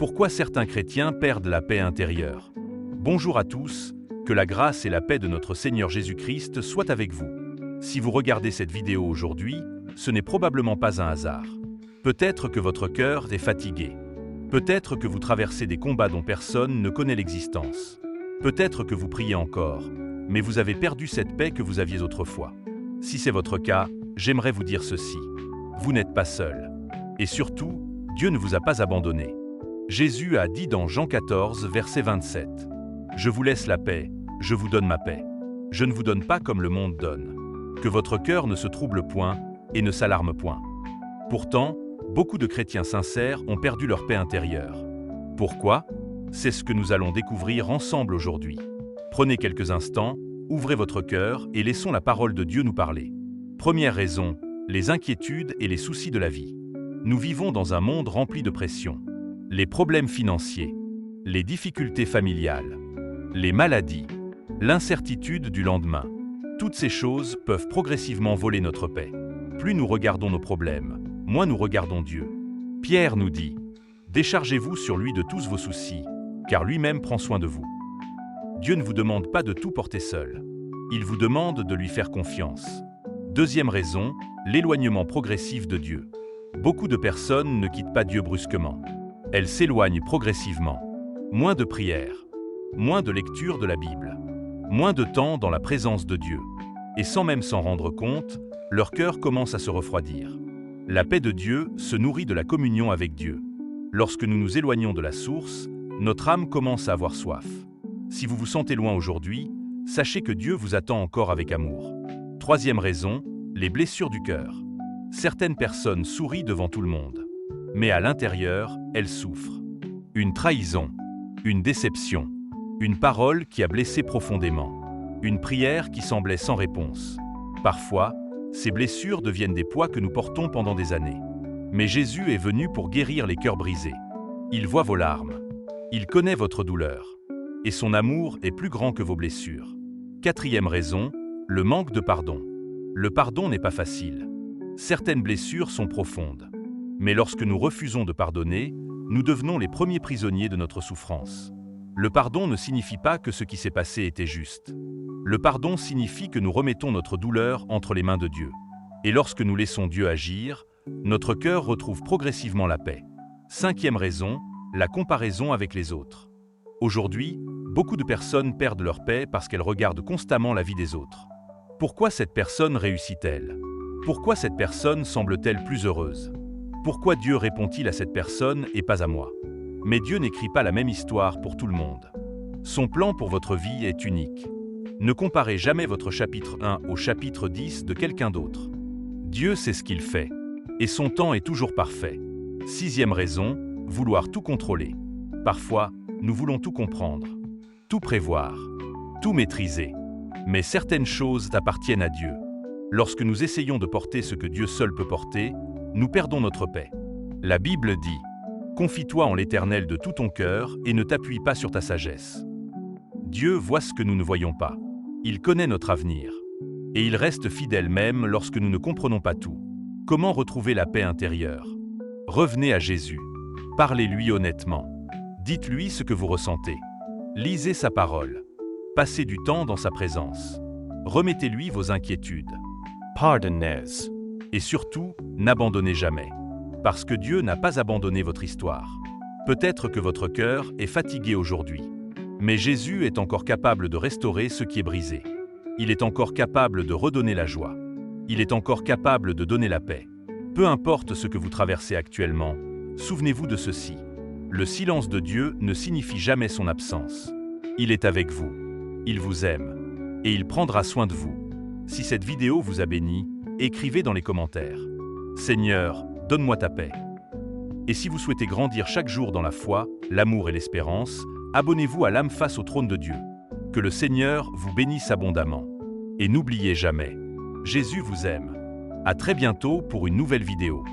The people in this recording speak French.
Pourquoi certains chrétiens perdent la paix intérieure? Bonjour à tous, que la grâce et la paix de notre Seigneur Jésus-Christ soient avec vous. Si vous regardez cette vidéo aujourd'hui, ce n'est probablement pas un hasard. Peut-être que votre cœur est fatigué. Peut-être que vous traversez des combats dont personne ne connaît l'existence. Peut-être que vous priez encore, mais vous avez perdu cette paix que vous aviez autrefois. Si c'est votre cas, j'aimerais vous dire ceci. Vous n'êtes pas seul. Et surtout, Dieu ne vous a pas abandonné. Jésus a dit dans Jean 14, verset 27, « Je vous laisse la paix, je vous donne ma paix. Je ne vous donne pas comme le monde donne. Que votre cœur ne se trouble point et ne s'alarme point. » Pourtant, beaucoup de chrétiens sincères ont perdu leur paix intérieure. Pourquoi? C'est ce que nous allons découvrir ensemble aujourd'hui. Prenez quelques instants, ouvrez votre cœur et laissons la parole de Dieu nous parler. Première raison, les inquiétudes et les soucis de la vie. Nous vivons dans un monde rempli de pression. Les problèmes financiers, les difficultés familiales, les maladies, l'incertitude du lendemain. Toutes ces choses peuvent progressivement voler notre paix. Plus nous regardons nos problèmes, moins nous regardons Dieu. Pierre nous dit « Déchargez-vous sur lui de tous vos soucis, car lui-même prend soin de vous. » Dieu ne vous demande pas de tout porter seul. Il vous demande de lui faire confiance. Deuxième raison, l'éloignement progressif de Dieu. Beaucoup de personnes ne quittent pas Dieu brusquement. Elles s'éloignent progressivement. Moins de prières, moins de lecture de la Bible, moins de temps dans la présence de Dieu. Et sans même s'en rendre compte, leur cœur commence à se refroidir. La paix de Dieu se nourrit de la communion avec Dieu. Lorsque nous nous éloignons de la source, notre âme commence à avoir soif. Si vous vous sentez loin aujourd'hui, sachez que Dieu vous attend encore avec amour. Troisième raison, les blessures du cœur. Certaines personnes sourient devant tout le monde. Mais à l'intérieur, elles souffrent. Une trahison, une déception, une parole qui a blessé profondément, une prière qui semblait sans réponse. Parfois, ces blessures deviennent des poids que nous portons pendant des années. Mais Jésus est venu pour guérir les cœurs brisés. Il voit vos larmes. Il connaît votre douleur. Et son amour est plus grand que vos blessures. Quatrième raison, le manque de pardon. Le pardon n'est pas facile. Certaines blessures sont profondes. Mais lorsque nous refusons de pardonner, nous devenons les premiers prisonniers de notre souffrance. Le pardon ne signifie pas que ce qui s'est passé était juste. Le pardon signifie que nous remettons notre douleur entre les mains de Dieu. Et lorsque nous laissons Dieu agir, notre cœur retrouve progressivement la paix. Cinquième raison, la comparaison avec les autres. Aujourd'hui, beaucoup de personnes perdent leur paix parce qu'elles regardent constamment la vie des autres. Pourquoi cette personne réussit-elle? Pourquoi cette personne semble-t-elle plus heureuse? Pourquoi Dieu répond-il à cette personne et pas à moi? Mais Dieu n'écrit pas la même histoire pour tout le monde. Son plan pour votre vie est unique. Ne comparez jamais votre chapitre 1 au chapitre 10 de quelqu'un d'autre. Dieu sait ce qu'il fait, et son temps est toujours parfait. Sixième raison, vouloir tout contrôler. Parfois, nous voulons tout comprendre, tout prévoir, tout maîtriser. Mais certaines choses appartiennent à Dieu. Lorsque nous essayons de porter ce que Dieu seul peut porter, nous perdons notre paix. La Bible dit « Confie-toi en l'Éternel de tout ton cœur et ne t'appuie pas sur ta sagesse. » Dieu voit ce que nous ne voyons pas. Il connaît notre avenir. Et il reste fidèle même lorsque nous ne comprenons pas tout. Comment retrouver la paix intérieure? Revenez à Jésus. Parlez-lui honnêtement. Dites-lui ce que vous ressentez. Lisez sa parole. Passez du temps dans sa présence. Remettez-lui vos inquiétudes. Pardonnez. Et surtout, n'abandonnez jamais. Parce que Dieu n'a pas abandonné votre histoire. Peut-être que votre cœur est fatigué aujourd'hui. Mais Jésus est encore capable de restaurer ce qui est brisé. Il est encore capable de redonner la joie. Il est encore capable de donner la paix. Peu importe ce que vous traversez actuellement, souvenez-vous de ceci. Le silence de Dieu ne signifie jamais son absence. Il est avec vous. Il vous aime. Et il prendra soin de vous. Si cette vidéo vous a béni, écrivez dans les commentaires. Seigneur, donne-moi ta paix. Et si vous souhaitez grandir chaque jour dans la foi, l'amour et l'espérance, abonnez-vous à l'âme face au trône de Dieu. Que le Seigneur vous bénisse abondamment. Et n'oubliez jamais, Jésus vous aime. À très bientôt pour une nouvelle vidéo.